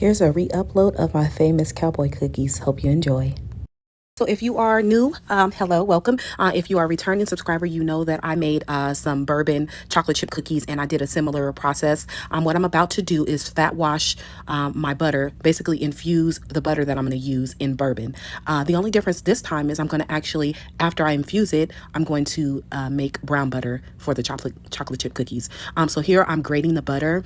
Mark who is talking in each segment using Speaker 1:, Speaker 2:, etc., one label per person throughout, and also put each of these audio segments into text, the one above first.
Speaker 1: Here's a re-upload of my famous cowboy cookies. Hope you enjoy. So if you are new, hello, welcome. If you are a returning subscriber, you know that I made some bourbon chocolate chip cookies, and I did a similar process. What I'm about to do is fat wash my butter, basically infuse the butter that I'm going to use in bourbon. The only difference this time is I'm going to actually, after I infuse it, I'm going to make brown butter for the chocolate chip cookies. So here I'm grating the butter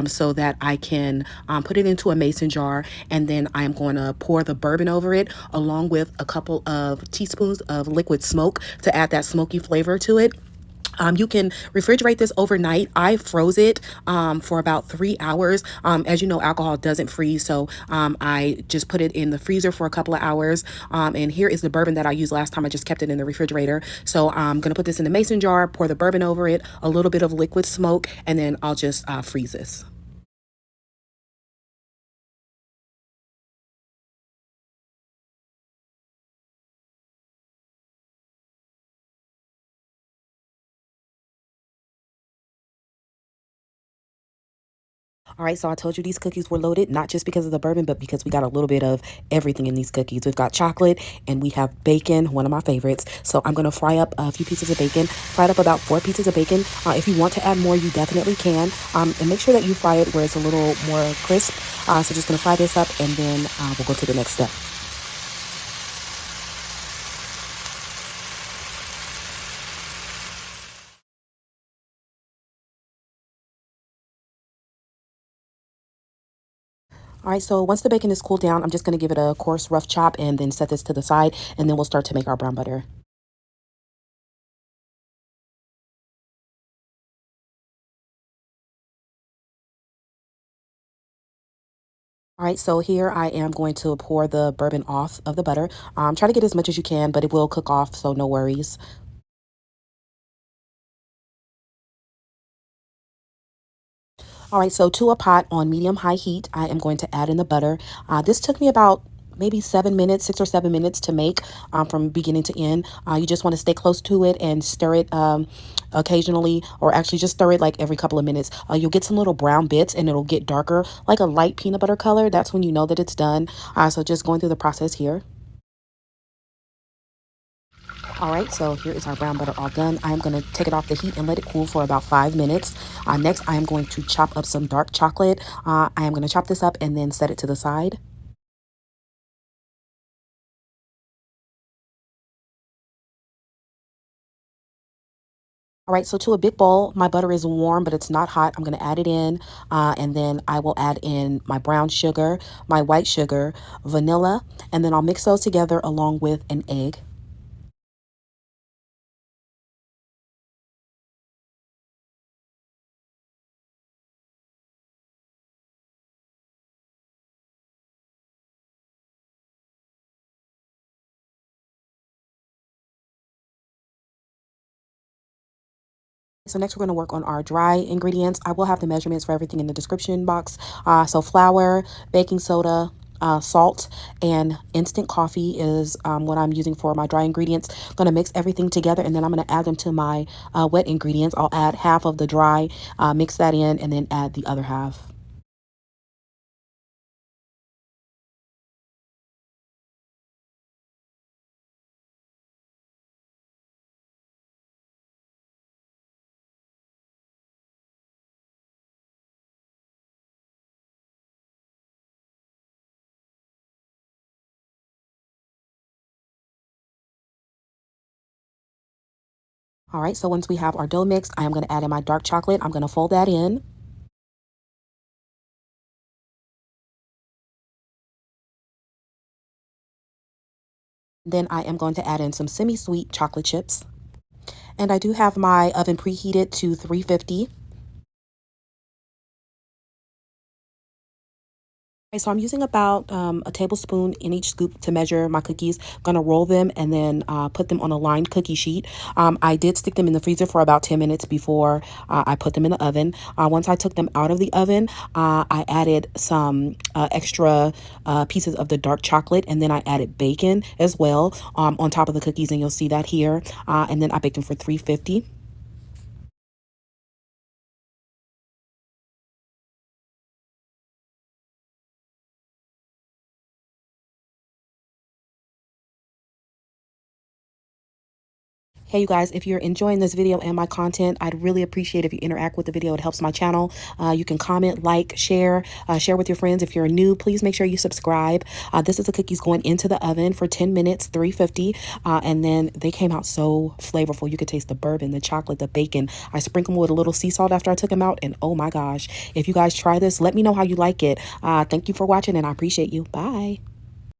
Speaker 1: so that I can put it into a mason jar, and then I am going to pour the bourbon over it along with a couple of teaspoons of liquid smoke to add that smoky flavor to it. You can refrigerate this overnight. I froze it for about 3 hours. As you know, alcohol doesn't freeze, so I just put it in the freezer for a couple of hours. And here is the bourbon that I used last time. I just kept it in the refrigerator. So I'm going to put this in the mason jar, pour the bourbon over it, a little bit of liquid smoke, and then I'll just freeze this. All right, so I told you these cookies were loaded, not just because of the bourbon, but because we got a little bit of everything in these cookies. We've got chocolate and we have bacon, one of my favorites. So I'm going to fry up a few pieces of bacon, fried up about 4 pieces of bacon. If you want to add more, you definitely can. And make sure that you fry it where it's a little more crisp. So just going to fry this up, and then we'll go to the next step. All right, so once the bacon is cooled down, I'm just going to give it a coarse, rough chop and then set this to the side, and then we'll start to make our brown butter. All right, so here I am going to pour the bourbon off of the butter. Try to get as much as you can, but it will cook off, so no worries. All right, so to a pot on medium-high heat, I am going to add in the butter. This took me about maybe 7 minutes, 6 or 7 minutes to make from beginning to end. You just want to stay close to it and stir it occasionally, or actually just stir it like every couple of minutes. You'll get some little brown bits and it'll get darker, like a light peanut butter color. That's when you know that it's done. So just going through the process here. All right, so here is our brown butter all done. I am going to take it off the heat and let it cool for about 5 minutes. Next, I am going to chop up some dark chocolate. I am going to chop this up and then set it to the side. All right, so to a big bowl, my butter is warm, but it's not hot. I'm going to add it in, and then I will add in my brown sugar, my white sugar, vanilla, and then I'll mix those together along with an egg. So next we're going to work on our dry ingredients. I will have the measurements for everything in the description box. So flour, baking soda, salt, and instant coffee is what I'm using for my dry ingredients. I'm going to mix everything together, and then I'm going to add them to my wet ingredients. I'll add half of the dry, mix that in, and then add the other half. All right, so once we have our dough mixed, I am going to add in my dark chocolate. I'm going to fold that in. Then I am going to add in some semi-sweet chocolate chips. And I do have my oven preheated to 350. Okay, so I'm using about a tablespoon in each scoop to measure my cookies. Gonna roll them and then put them on a lined cookie sheet. I did stick them in the freezer for about 10 minutes before I put them in the oven. Once I took them out of the oven, I added some extra pieces of the dark chocolate, and then I added bacon as well on top of the cookies, and you'll see that here. And then I baked them for 350. Hey, you guys, if you're enjoying this video and my content, I'd really appreciate if you interact with the video. It helps my channel. You can comment, like, share, share with your friends. If you're new, please make sure you subscribe. This is the cookies going into the oven for 10 minutes, 350. And then they came out so flavorful. You could taste the bourbon, the chocolate, the bacon. I sprinkled them with a little sea salt after I took them out. And oh my gosh, if you guys try this, let me know how you like it. Thank you for watching and I appreciate you. Bye.